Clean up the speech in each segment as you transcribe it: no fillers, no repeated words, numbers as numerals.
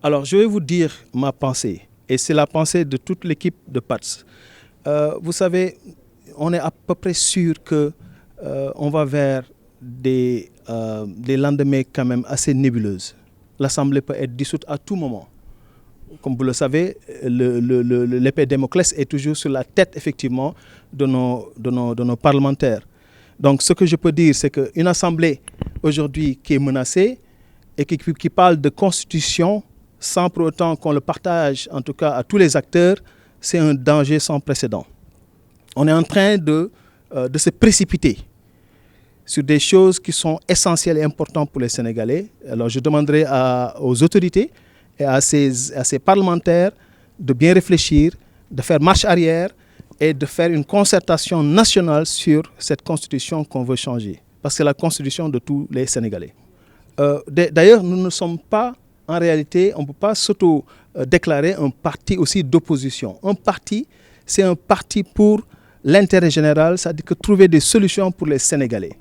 Alors, je vais vous dire ma pensée, et c'est la pensée de toute l'équipe de PATS. Vous savez, on est à peu près sûr que on va vers des lendemains quand même assez nébuleuses. L'Assemblée peut être dissoute à tout moment. Comme vous le savez, l'épée Damoclès est toujours sur la tête, effectivement, de nos parlementaires. Donc, ce que je peux dire, c'est qu'une Assemblée, aujourd'hui, qui est menacée et qui parle de constitution, sans pour autant qu'on le partage, en tout cas, à tous les acteurs, c'est un danger sans précédent. On est en train de se précipiter sur des choses qui sont essentielles et importantes pour les Sénégalais. Alors, je demanderai aux autorités et à ces parlementaires de bien réfléchir, de faire marche arrière et de faire une concertation nationale sur cette constitution qu'on veut changer. Parce que c'est la constitution de tous les Sénégalais. D'ailleurs, nous ne sommes pas, en réalité, on ne peut pas s'auto-déclarer un parti aussi d'opposition. Un parti, c'est un parti pour l'intérêt général, c'est-à-dire que trouver des solutions pour les Sénégalais.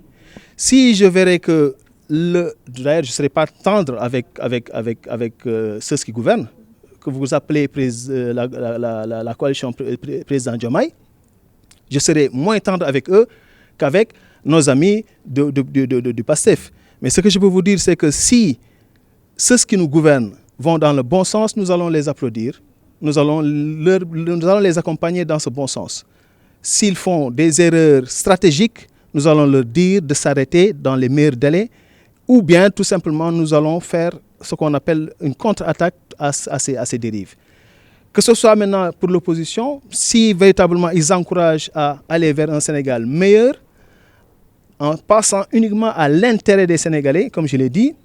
Si je verrais que d'ailleurs, je ne serai pas tendre avec ceux qui gouvernent, que vous appelez la coalition président Diomaye, je serai moins tendre avec eux qu'avec nos amis du PASTEF. Mais ce que je peux vous dire, c'est que si ceux qui nous gouvernent vont dans le bon sens, nous allons les applaudir, nous allons les accompagner dans ce bon sens. S'ils font des erreurs stratégiques, nous allons leur dire de s'arrêter dans les meilleurs délais, ou bien tout simplement nous allons faire ce qu'on appelle une contre-attaque à ces dérives. Que ce soit maintenant pour l'opposition, si véritablement ils encouragent à aller vers un Sénégal meilleur, en passant uniquement à l'intérêt des Sénégalais, comme je l'ai dit,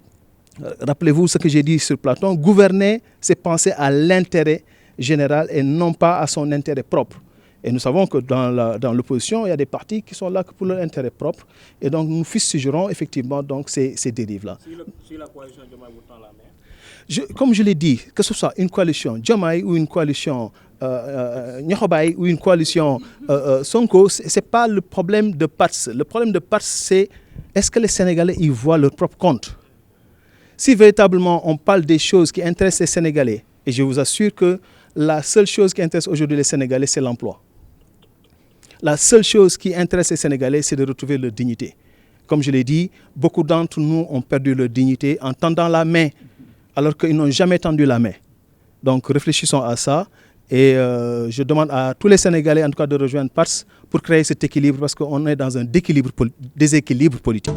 rappelez-vous ce que j'ai dit sur Platon, gouverner, c'est penser à l'intérêt général et non pas à son intérêt propre. Et nous savons que dans l'opposition, il y a des partis qui sont là que pour leur intérêt propre. Et donc, nous fustigerons effectivement donc, ces dérives-là. Si la coalition Diomaye vous tend la main. Comme je l'ai dit, que ce soit une coalition Diomaye ou une coalition Niokhobaye ou une coalition Sonko, ce n'est pas le problème de PATS. Le problème de PATS, c'est est-ce que les Sénégalais y voient leur propre compte? Si véritablement on parle des choses qui intéressent les Sénégalais, et je vous assure que la seule chose qui intéresse aujourd'hui les Sénégalais, c'est l'emploi. La seule chose qui intéresse les Sénégalais, c'est de retrouver leur dignité. Comme je l'ai dit, beaucoup d'entre nous ont perdu leur dignité en tendant la main, alors qu'ils n'ont jamais tendu la main. Donc réfléchissons à ça et je demande à tous les Sénégalais, en tout cas, de rejoindre PATS pour créer cet équilibre, parce qu'on est dans un déséquilibre politique.